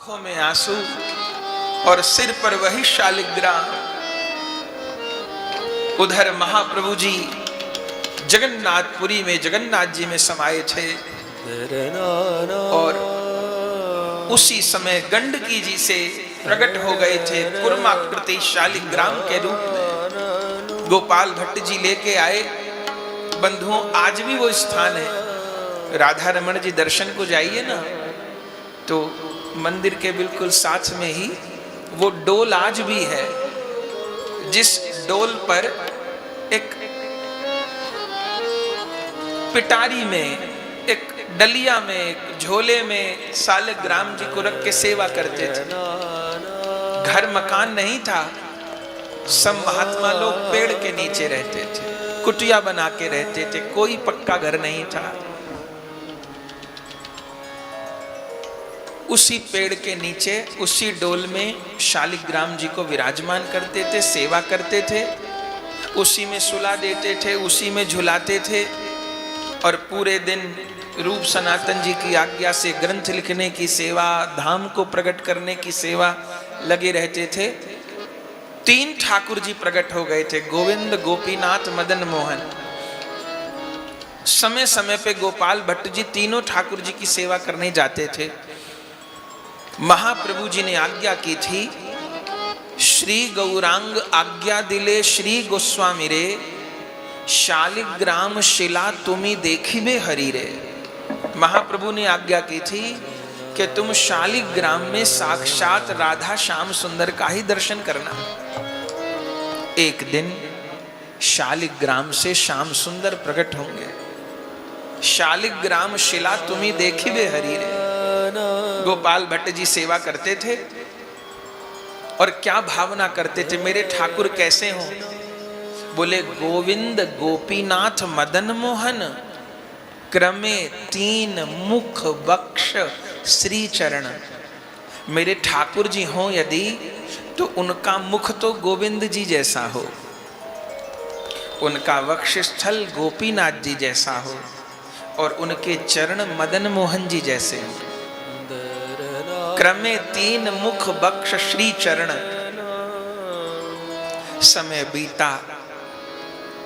आंखों में आंसू और सिर पर वही शालिग्राम। उधर महाप्रभु जी जगन्नाथपुरी में जगन्नाथ जी में समाये थे और उसी समय गंडकी जी से प्रकट हो गए थे कुर्माकृति शालिग्राम के रूप में। गोपाल भट्ट जी लेके आए। बंधुओं, आज भी वो स्थान है। राधा रमण जी दर्शन को जाइए ना, तो मंदिर के बिल्कुल साथ में ही वो डोल आज भी है, जिस डोल पर एक पिटारी में, एक डलिया में, एक झोले में शालिग्राम जी को रख के सेवा करते थे। घर मकान नहीं था, सब महात्मा लोग पेड़ के नीचे रहते थे, कुटिया बना के रहते थे, कोई पक्का घर नहीं था। उसी पेड़ के नीचे, उसी डोल में शालिग्राम जी को विराजमान करते थे, सेवा करते थे, उसी में सुला देते थे, उसी में झुलाते थे और पूरे दिन रूप सनातन जी की आज्ञा से ग्रंथ लिखने की सेवा, धाम को प्रकट करने की सेवा लगे रहते थे। 3 ठाकुर जी प्रकट हो गए थे, गोविंद, गोपीनाथ, मदन मोहन। समय समय पे गोपाल भट्ट जी तीनों ठाकुर जी की सेवा करने जाते थे। महाप्रभु जी ने आज्ञा की थी, श्री गौरांग आज्ञा दिले श्री गोस्वामी रे, शालिग्राम शिला तुम्ही देखिबे हरि रे। महाप्रभु ने आज्ञा की थी कि तुम शालिग्राम में साक्षात राधा श्याम सुंदर का ही दर्शन करना। एक दिन शालिग्राम से श्याम सुंदर प्रकट होंगे। शालिग्राम शिला तुम्ही देखिबे हरि रे। गोपाल भट्ट जी सेवा करते थे और क्या भावना करते थे, मेरे ठाकुर कैसे हों? बोले, गोविंद, गोपीनाथ, मदन मोहन, क्रमे 3 मुख वक्ष श्री चरण। मेरे ठाकुर जी हों यदि, तो उनका मुख तो गोविंद जी जैसा हो, उनका वक्ष स्थल गोपीनाथ जी जैसा हो और उनके चरण मदन मोहन जी जैसे हो। क्रमे 3 मुख वक्ष श्री चरण। समय बीता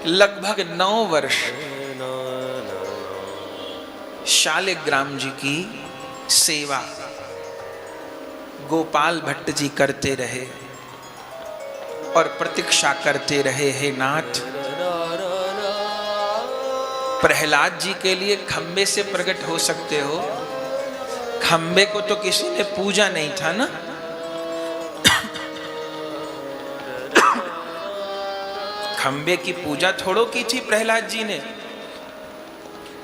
लगभग 9 वर्ष। शालिग्राम जी की सेवा गोपाल भट्ट जी करते रहे और प्रतीक्षा करते रहे, हे नाथ, प्रहलाद जी के लिए खंबे से प्रकट हो सकते हो। खंबे को तो किसी ने पूजा नहीं था ना। खंबे की पूजा थोड़ो की थी प्रहलाद जी ने।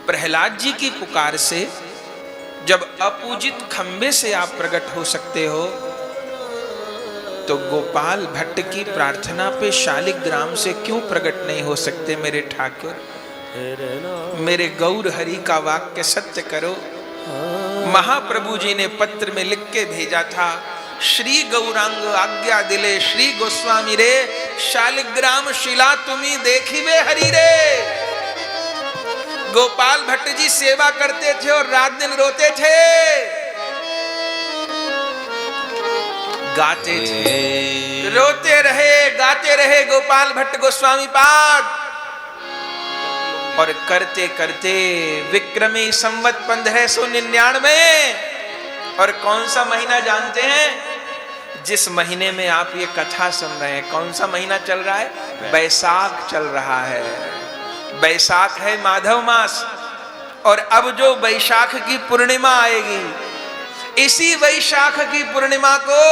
प्रहलाद जी की पुकार से जब अपूजित खंबे से आप प्रकट हो सकते हो, तो गोपाल भट्ट की प्रार्थना पे शालिग्राम से क्यों प्रकट नहीं हो सकते मेरे ठाकुर? मेरे गौर हरि का वाक्य सत्य करो। महाप्रभु जी ने पत्र में लिख के भेजा था, श्री गौरांग आज्ञा दिले श्री गोस्वामी रे, शालिग्राम शिला तुम्ही देखिबे हरि रे। गोपाल भट्ट जी सेवा करते थे और रात दिन रोते थे, गाते थे, रोते रहे, गाते रहे गोपाल भट्ट गोस्वामी पाद। और करते करते विक्रमी संवत 1599, और कौन सा महीना जानते हैं? जिस महीने में आप ये कथा सुन रहे हैं, कौन सा महीना चल रहा है? बैसाख चल रहा है। बैसाख है माधव मास, और अब जो बैसाख की पूर्णिमा आएगी, इसी वैशाख की पूर्णिमा को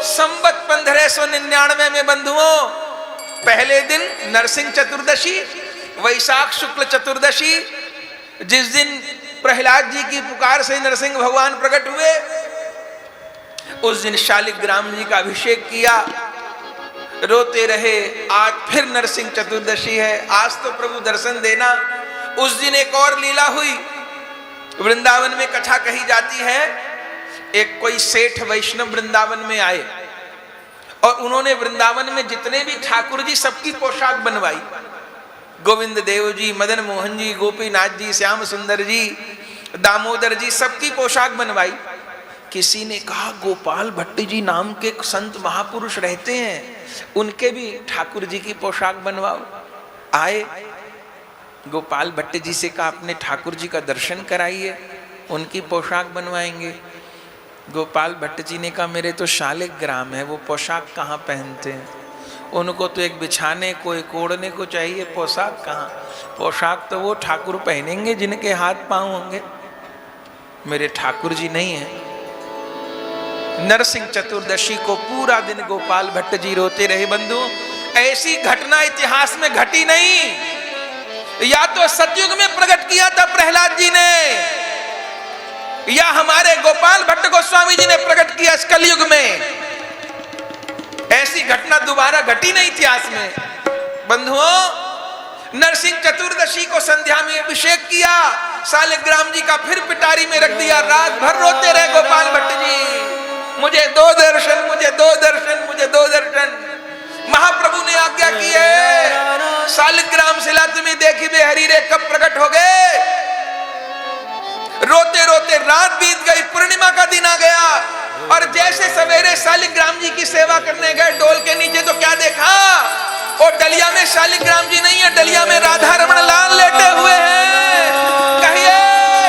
संवत 1599 में बंधुओं, पहले दिन नरसिंह चतुर्दशी, वैशाख शुक्ल चतुर्दशी, जिस दिन प्रहलाद जी की पुकार से नरसिंह भगवान प्रकट हुए, उस दिन शालिग्राम जी का अभिषेक किया। रोते रहे, आज फिर नरसिंह चतुर्दशी है, आज तो प्रभु दर्शन देना। उस दिन एक और लीला हुई। वृंदावन में कथा कही जाती है, एक कोई सेठ वैष्णव वृंदावन में आए और उन्होंने वृंदावन में जितने भी ठाकुर जी सबकी पोशाक बनवाई। गोविंद देव जी, मदन मोहन जी, गोपीनाथ जी, श्याम सुंदर जी, दामोदर जी, सबकी पोशाक बनवाई। किसी ने कहा गोपाल भट्ट जी नाम के संत महापुरुष रहते हैं, उनके भी ठाकुर जी की पोशाक बनवाओ। आए, गोपाल भट्ट जी से कहा अपने ठाकुर जी का दर्शन कराइए, उनकी पोशाक बनवाएंगे। गोपाल भट्ट जी ने कहा मेरे तो शालिग्राम है, वो पोशाक कहाँ पहनते हैं, उनको तो एक बिछाने को एक ओढ़ने को चाहिए, पोशाक कहाँ। पोशाक तो वो ठाकुर पहनेंगे जिनके हाथ पांव होंगे, मेरे ठाकुर जी नहीं है। नरसिंह चतुर्दशी को पूरा दिन गोपाल भट्ट जी रोते रहे। बंधु, ऐसी घटना इतिहास में घटी नहीं। या तो सतयुग में प्रकट किया था प्रहलाद जी ने, या हमारे गोपाल भट्ट गोस्वामी जी ने प्रकट किया इस कलयुग में। ऐसी घटना दोबारा घटी नहीं इतिहास में। बंधुओं, नरसिंह चतुर्दशी को संध्या में अभिषेक किया, शालिग्राम जी का फिर पिटारी में रख दिया। रात भर रोते रहे गोपाल भट्ट जी, मुझे दो दर्शन, मुझे दो दर्शन, मुझे दो दर्शन। महाप्रभु ने आज्ञा की है, शालिग्राम शिला तुम्हें देखी बेहरी रे कब प्रकट हो गए। रोते रोते रात बीत गई, पूर्णिमा का दिन आ गया, और जैसे सवेरे शालिग्राम जी की सेवा करने गए डोल के नीचे, तो क्या देखा, और डलिया में शालिग्राम जी नहीं है, डलिया में राधा रमण लाल लेटे हुए हैं। कहिए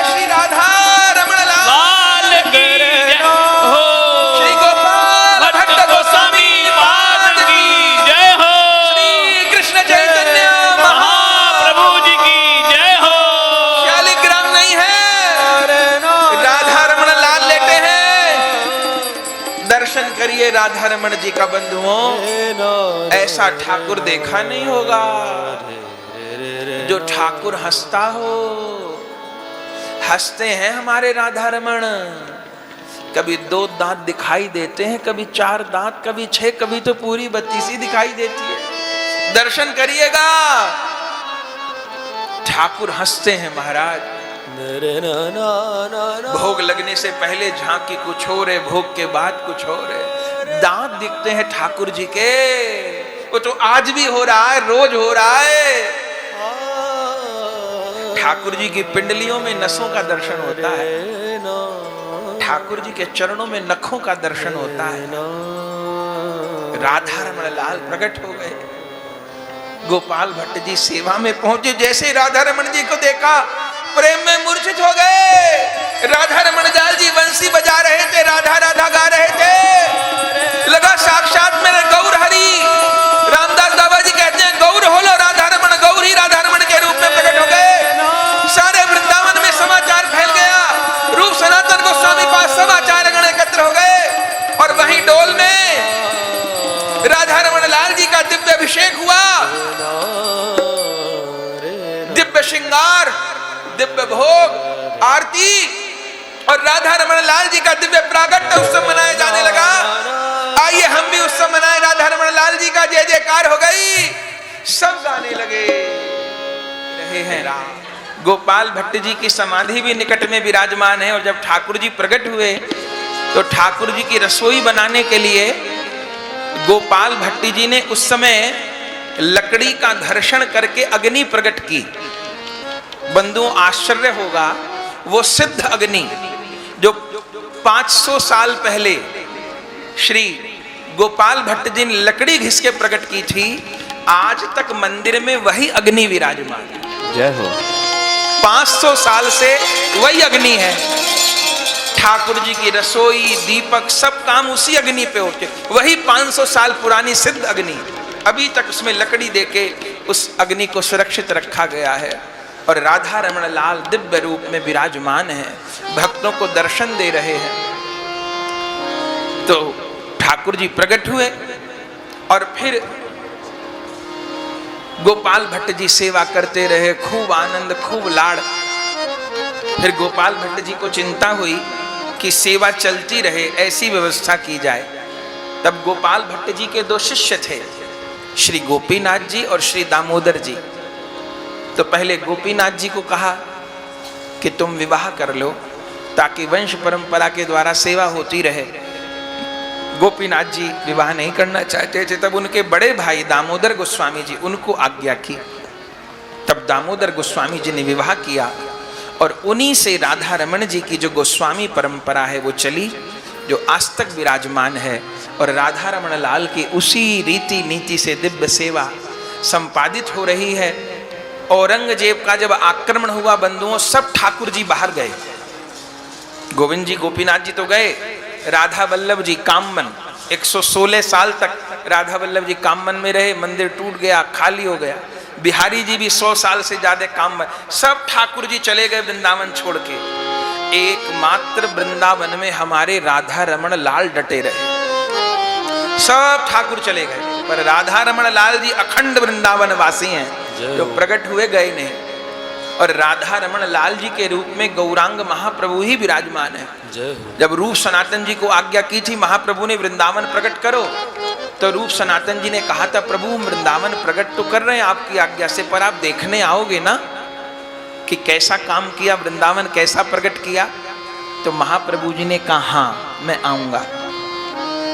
श्री राधा रमण लाल की जय हो, श्री गोपाल भट्ट गोस्वामी पाद की जय हो, श्री कृष्ण चैतन्य महाप्रभु जी की जय हो। शालिग्राम नहीं है, राधा रमण लाल लेटे हैं। दर्शन करिए राधा रमण जी का। बंधुओं, ऐसा ठाकुर देखा नहीं होगा जो ठाकुर हंसता हो। हंसते हैं हमारे राधा रमण। कभी 2 दांत दिखाई देते हैं, कभी 4 दांत, कभी 6, कभी तो पूरी 32 दिखाई देती है। दर्शन करिएगा, ठाकुर हंसते हैं महाराज। भोग लगने से पहले झांकी कुछ और है, भोग के बाद कुछ और है। दांत दिखते हैं ठाकुर जी के, वो तो आज भी हो रहा है, रोज हो रहा है। ठाकुर जी की पिंडलियों में नसों का दर्शन होता है, ठाकुर जी के चरणों में नखों का दर्शन होता है। राधा रमण लाल प्रकट हो गए। गोपाल भट्ट जी सेवा में पहुंचे, जैसे राधा रमण जी को देखा प्रेम में मूर्छित हो गए। राधा रमण लाल जी बंसी बजा रहे थे, राधा राधा गा रहे थे, लगा साक्षात मेरे गौर हरि। रामदास बाबा जी कहते हैं गौर हो लो राधा रमण, गौर ही राधा रमण के रूप में प्रकट हो गए। सारे वृंदावन में समाचार फैल गया, रूप सनातन गोस्वामी पास समाचार गण एकत्र हो गए, और वहीं डोल में राधा रमण लाल जी का दिव्य अभिषेक हुआ। दिव्य श्रृंगार, दिव्य भोग, आरती, और राधा रमण लाल जी का दिव्य प्रागट्य उत्सव मनाया जाने लगा। आइए हम भी उत्सव मनाए, राधा रमण लाल जी का जय जयकार हो गई, सब गाने लगे रहे हैं राम। गोपाल भट्ट जी की समाधि भी निकट में विराजमान है, और जब ठाकुर जी प्रकट हुए तो ठाकुर जी की रसोई बनाने के लिए गोपाल भट्ट जी ने उस समय लकड़ी का घर्षण करके अग्नि प्रकट की। बंधुओं, आश्चर्य होगा, वो सिद्ध अग्नि जो 500 साल पहले श्री गोपाल भट्ट जी ने लकड़ी घिस के प्रकट की थी, आज तक मंदिर में वही अग्नि विराजमान है। जय हो। 500 साल से वही अग्नि है। ठाकुर जी की रसोई, दीपक, सब काम उसी अग्नि पे होते। वही 500 साल पुरानी सिद्ध अग्नि, अभी तक उसमें लकड़ी देके उस अग्नि को सुरक्षित रखा गया है। और राधा रमण लाल दिव्य रूप में विराजमान है, भक्तों को दर्शन दे रहे हैं। तो ठाकुर जी प्रकट हुए, और फिर गोपाल भट्ट जी सेवा करते रहे, खूब आनंद, खूब लाड़। फिर गोपाल भट्ट जी को चिंता हुई कि सेवा चलती रहे, ऐसी व्यवस्था की जाए। तब गोपाल भट्ट जी के 2 शिष्य थे, श्री गोपीनाथ जी और श्री दामोदर जी। तो पहले गोपीनाथ जी को कहा कि तुम विवाह कर लो ताकि वंश परंपरा के द्वारा सेवा होती रहे। गोपीनाथ जी विवाह नहीं करना चाहते थे। तब उनके बड़े भाई दामोदर गोस्वामी जी, उनको आज्ञा की। तब दामोदर गोस्वामी जी ने विवाह किया, और उन्हीं से राधा रमण जी की जो गोस्वामी परंपरा है वो चली, जो आज तक विराजमान है। और राधा रमण लाल की उसी रीति नीति से दिव्य सेवा संपादित हो रही है। औरंगजेब का जब आक्रमण हुआ बंधुओं, सब ठाकुर जी बाहर गए। गोविंद जी गोपीनाथ जी तो गए, राधा वल्लभ जी काममन 116 साल तक राधा वल्लभ जी काममन में रहे, मंदिर टूट गया, खाली हो गया। बिहारी जी भी 100 साल से ज्यादा काममन, सब ठाकुर जी चले गए वृंदावन छोड़ के। एकमात्र वृंदावन में हमारे राधा रमण लाल डटे रहे। सब ठाकुर चले गए, पर राधा रमण लाल जी अखंड वृंदावन वासी हैं, जो प्रकट हुए गए नहीं। और राधा रमण लाल जी के रूप में गौरांग महाप्रभु ही विराजमान है। जब रूप सनातन जी को आज्ञा की थी महाप्रभु ने वृंदावन प्रकट करो, तो रूप सनातन जी ने कहा था प्रभु वृंदावन प्रकट तो कर रहे हैं आपकी आज्ञा से, पर आप देखने आओगे ना कि कैसा काम किया वृंदावन, कैसा प्रकट किया। तो महाप्रभु जी ने कहा हाँ मैं आऊंगा।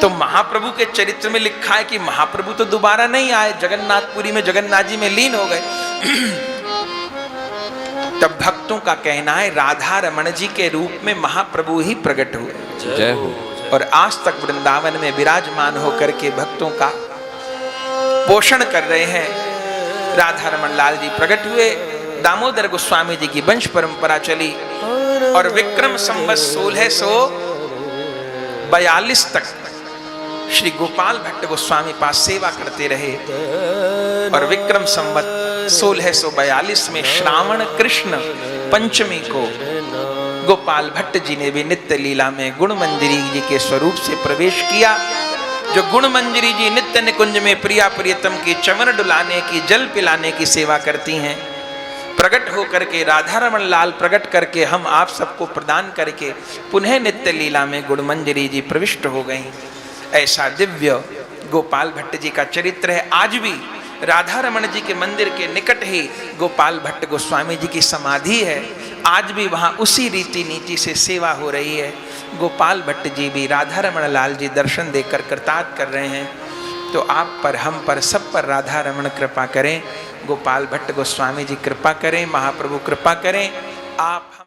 तो महाप्रभु के चरित्र में लिखा है कि महाप्रभु तो दोबारा नहीं आए, जगन्नाथपुरी में जगन्नाथ जी में लीन हो गए। तब भक्तों का कहना है राधा रमण जी के रूप में महाप्रभु ही प्रकट हुए। जय हो। और आज तक वृंदावन में विराजमान होकर के भक्तों का पोषण कर रहे हैं। राधा रमण लाल जी प्रकट हुए, दामोदर गोस्वामी जी की वंश परंपरा चली, और विक्रम संवत 1642 तक श्री गोपाल भट्ट गोस्वामी पास सेवा करते रहे। और विक्रम संवत 1642 में श्रावण कृष्ण पंचमी को गोपाल भट्ट जी ने भी नित्य लीला में गुण मंजरी जी के स्वरूप से प्रवेश किया। जो गुण मंजरी जी नित्य निकुंज में प्रिया प्रियतम की चमन डुलाने की, जल पिलाने की सेवा करती हैं, प्रकट होकर के राधा रमण लाल प्रकट करके हम आप सबको प्रदान करके पुनः नित्य लीला में गुण मंजरी जी प्रविष्ट हो गई। ऐसा दिव्य गोपाल भट्ट जी का चरित्र है। आज भी राधा रमण जी के मंदिर के निकट ही गोपाल भट्ट गोस्वामी जी की समाधि है। आज भी वहाँ उसी रीति नीति से सेवा हो रही है। गोपाल भट्ट जी भी राधा रमण लाल जी दर्शन देकर कृतार्थ कर रहे हैं। तो आप पर, हम पर, सब पर राधा रमण कृपा करें, गोपाल भट्ट गोस्वामी जी कृपा करें, महाप्रभु कृपा करें। आप